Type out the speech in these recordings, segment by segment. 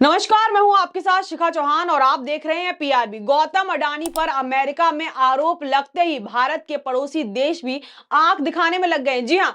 नमस्कार, मैं हूं आपके साथ शिखा चौहान और आप देख रहे हैं पीआरबी। गौतम अडानी पर अमेरिका में आरोप लगते ही भारत के पड़ोसी देश भी आंख दिखाने में लग गए। जी हां,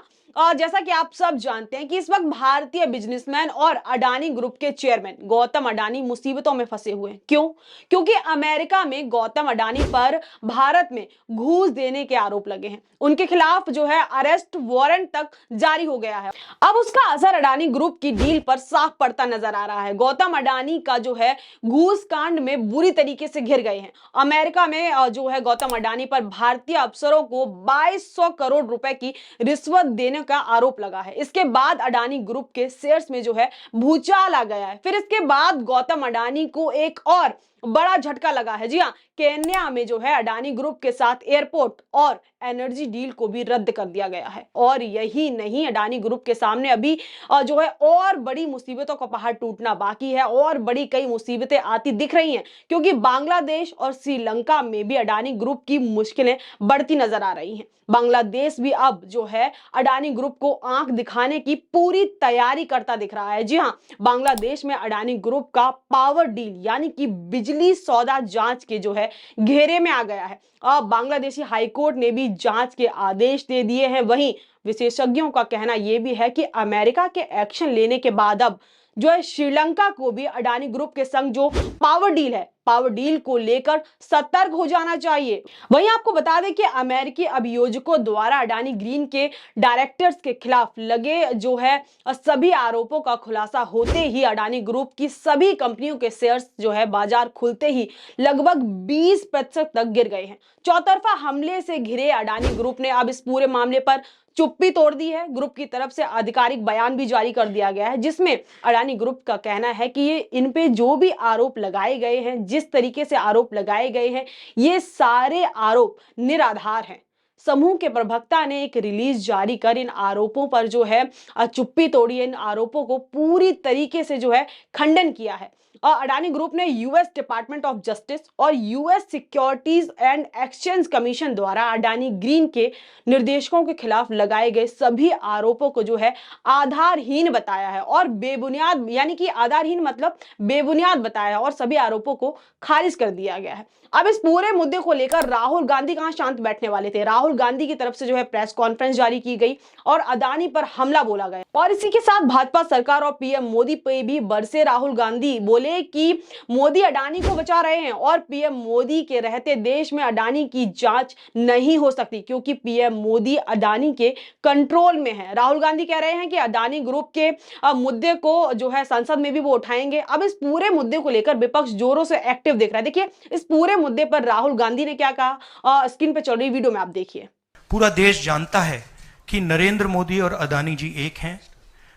जैसा कि आप सब जानते हैं कि इस वक्त भारतीय बिजनेसमैन और अडानी ग्रुप के चेयरमैन गौतम अडानी मुसीबतों में फंसे हुए हैं। क्यों? क्योंकि अमेरिका में गौतम अडानी पर भारत में घूस देने के आरोप लगे हैं। उनके खिलाफ जो है अरेस्ट वारंट तक जारी हो गया है। अब उसका असर अडानी ग्रुप की डील पर साफ पड़ता नजर आ रहा है। गौतम अडानी का जो है घूस कांड में बुरी तरीके से घिर गए हैं। अमेरिका में जो है गौतम अडानी पर भारतीय अफसरों को 2200 करोड़ रुपए की रिश्वत देने का आरोप लगा है। इसके बाद अडानी ग्रुप के शेयर्स में जो है भूचाल आ गया है। फिर इसके बाद गौतम अडानी को एक और बड़ा झटका लगा है। जी हां, केन्या में जो है अडानी ग्रुप के साथ एयरपोर्ट और एनर्जी डील को भी रद्द कर दिया गया है। और यही नहीं, अडानी ग्रुप के सामने अभी जो है और बड़ी मुसीबतों का पहाड़ टूटना बाकी है और बड़ी कई मुसीबतें आती दिख रही हैं, क्योंकि बांग्लादेश और श्रीलंका में भी अडानी ग्रुप की मुश्किलें बढ़ती नजर आ रही हैं। बांग्लादेश भी अब जो है अडानी ग्रुप को आंख दिखाने की पूरी तैयारी करता दिख रहा है। जी हां, बांग्लादेश में अडानी ग्रुप का पावर डील यानी कि बिजली सौदा जांच के जो है घेरे में आ गया है। अब बांग्लादेशी हाईकोर्ट ने भी जांच के आदेश दे दिए हैं। वहीं विशेषज्ञों का कहना यह भी है कि अमेरिका के एक्शन लेने के बाद अब जो है श्रीलंका को भी अडानी ग्रुप के संग जो पावर डील को लेकर सतर्क हो जाना चाहिए। वहीं आपको बता दें कि अमेरिकी अभियोजकों द्वारा अडानी ग्रीन के डायरेक्टर्स के खिलाफ लगे जो है सभी आरोपों का खुलासा होते ही अडानी ग्रुप की सभी कंपनियों के शेयर्स जो है बाजार खुलते ही लगभग 20% तक गिर गए हैं। चौतरफा हमले से घिरे अडानी ग्रुप ने अब इस पूरे मामले पर चुप्पी तोड़ दी है। ग्रुप की तरफ से आधिकारिक बयान भी जारी कर दिया गया है, जिसमें अडानी ग्रुप का कहना है कि ये इन पे जो भी आरोप लगाए गए हैं, जिस तरीके से आरोप लगाए गए हैं, ये सारे आरोप निराधार हैं। समूह के प्रवक्ता ने एक रिलीज जारी कर इन आरोपों पर जो है चुप्पी तोड़ी, इन आरोपों को पूरी तरीके से जो है खंडन किया है। अडानी ग्रुप ने यूएस डिपार्टमेंट ऑफ जस्टिस और US securities and exchange commission द्वारा अडानी ग्रीन के निर्देशकों के खिलाफ लगाए गए सभी आरोपों को जो है आधारहीन बताया है और बेबुनियाद, यानी कि आधारहीन मतलब बेबुनियाद बताया है और सभी आरोपों को खारिज कर दिया गया है। अब इस पूरे मुद्दे को लेकर राहुल गांधी कहां शांत बैठने वाले थे। राहुल गांधी की तरफ से जो है प्रेस कॉन्फ्रेंस जारी की गई और अडानी पर हमला बोला गया और इसी के साथ भाजपा सरकार और पीएम मोदी पे भी बरसे राहुल गांधी। बोले कि मोदी अडानी को बचा रहे हैं और पीएम मोदी के रहते देश में अडानी की जांच नहीं हो सकती, क्योंकि पीएम मोदी अडानी के कंट्रोल में है। राहुल गांधी कह रहे हैं कि अडानी ग्रुप के मुद्दे को जो है संसद में भी वो उठाएंगे। अब इस पूरे मुद्दे को लेकर विपक्ष जोरों से एक्टिव दिख रहा है। देखिए इस पूरे मुद्दे पर राहुल गांधी ने क्या कहा, स्क्रीन पे चल रही वीडियो में आप देखिए। पूरा देश जानता है कि नरेंद्र मोदी और अडानी जी एक हैं।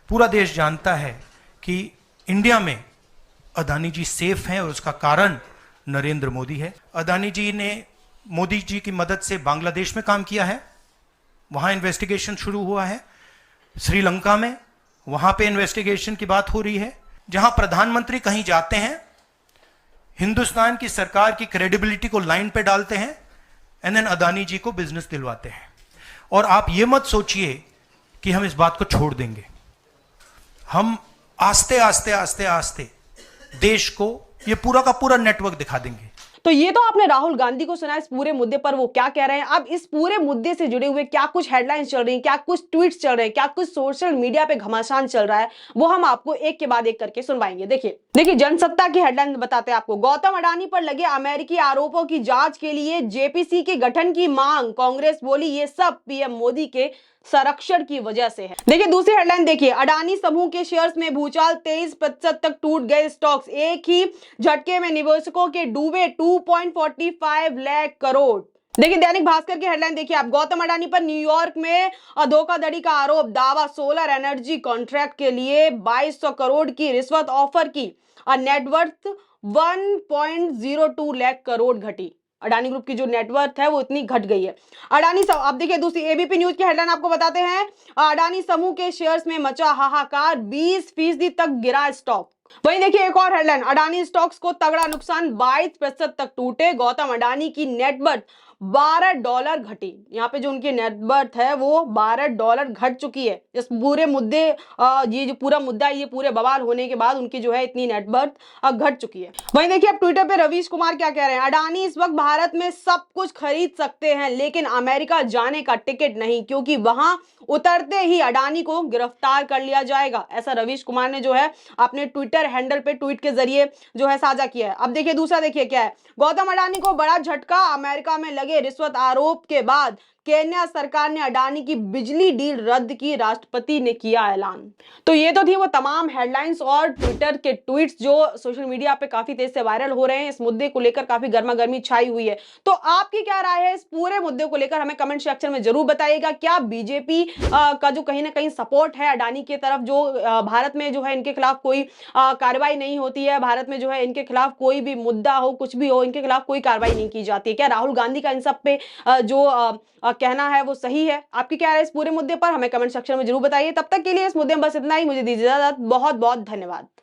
पूरा देश जानता है कि इंडिया में अडानी जी सेफ हैं और उसका कारण नरेंद्र मोदी है। अडानी जी ने मोदी जी की मदद से बांग्लादेश में काम किया है, वहां इन्वेस्टिगेशन शुरू हुआ है। श्रीलंका में वहां पे इन्वेस्टिगेशन की बात हो रही है। जहां प्रधानमंत्री कहीं जाते हैं, हिंदुस्तान की सरकार की क्रेडिबिलिटी को लाइन पे डालते हैं एंड देन अडानी जी को बिजनेस दिलवाते हैं। और आप ये मत सोचिए कि हम इस बात को छोड़ देंगे। हम आस्ते आस्ते आस्ते आस्ते देश को ये पूरा का पूरा नेटवर्क दिखा देंगे। तो ये तो आपने राहुल गांधी को सुना इस पूरे मुद्दे पर वो क्या कह रहे हैं। अब इस पूरे मुद्दे से जुड़े हुए क्या कुछ हेडलाइंस चल रही हैं, क्या कुछ ट्वीट्स चल रहे हैं, क्या कुछ सोशल मीडिया पे घमासान चल रहा है, वो हम आपको एक के बाद एक करके सुनवाएंगे। देखिए जनसत्ता की हेडलाइन बताते हैं आपको। गौतम अडानी पर लगे अमेरिकी आरोपों की जांच के लिए जेपीसी के गठन की मांग। कांग्रेस बोली ये सब पीएम मोदी के संरक्षण की वजह से है। देखिए दूसरी हेडलाइन देखिए, अडानी समूह के शेयर्स में भूचाल, 23% तक टूट गए स्टॉक्स। एक ही झटके में निवेशकों के डूबे 2.45 लाख करोड़। देखिए दैनिक भास्कर की हेडलाइन देखिए आप, गौतम अडानी पर न्यूयॉर्क में धोखाधड़ी का आरोप, दावा सोलर एनर्जी कॉन्ट्रैक्ट के लिए 2200 करोड़ की रिश्वत ऑफर की, नेटवर्थ 1.02 लाख करोड़ घटी। अडानी ग्रुप की जो नेटवर्थ है वो इतनी घट गई है। अडानी अब देखिए दूसरी एबीपी न्यूज की हेडलाइन आपको बताते हैं, अडानी समूह के शेयर्स में मचा हाहाकार, 20% तक गिरा स्टॉक। वहीं देखिए एक और हेडलाइन, अडानी स्टॉक्स को तगड़ा नुकसान, 22% तक टूटे। गौतम अडानी की नेटवर्थ $12 घटी। यहाँ पे जो उनकी नेटवर्थ है वो $12 घट चुकी है। इस पूरे मुद्दे ये जो पूरा मुद्दा ये पूरे बवाल होने के बाद उनकी जो है इतनी नेटवर्थ घट चुकी है। वहीं देखिए अब ट्विटर पे रवीश कुमार क्या कह रहे हैं, अडानी इस वक्त भारत में सब कुछ खरीद सकते हैं लेकिन अमेरिका जाने का टिकट नहीं, क्योंकि वहां उतरते ही अडानी को गिरफ्तार कर लिया जाएगा। ऐसा रवीश कुमार ने जो है अपने ट्विटर हैंडल पे ट्वीट के जरिए जो है साझा किया है। अब देखिए दूसरा देखिए क्या है, गौतम अडानी को बड़ा झटका, अमेरिका में लगे रिश्वत आरोप के बाद केन्या सरकार ने अडानी की बिजली डील रद्द की, राष्ट्रपति ने किया ऐलान। तो ये तो थी वो तमाम हेडलाइंस और ट्विटर के ट्वीट्स जो सोशल मीडिया पे काफी तेज से वायरल हो रहे हैं। इस मुद्दे को लेकर काफी गर्मा गर्मी छाई हुई है। तो आपकी क्या राय है इस पूरे मुद्दे को लेकर, हमें कमेंट सेक्शन में जरूर बताइएगा। क्या बीजेपी का जो कहीं ना कहीं सपोर्ट है अडानी की तरफ, जो भारत में जो है इनके खिलाफ कोई कार्रवाई नहीं होती है, भारत में जो है इनके खिलाफ कोई भी मुद्दा हो कुछ भी हो इनके खिलाफ कोई कार्रवाई नहीं की जाती है, क्या राहुल गांधी का इन सब पे जो कहना है वो सही है? आपकी क्या राय है इस पूरे मुद्दे पर, हमें कमेंट सेक्शन में जरूर बताइए। तब तक के लिए इस मुद्दे में बस इतना ही, मुझे दीजिए इजाजत। बहुत बहुत धन्यवाद।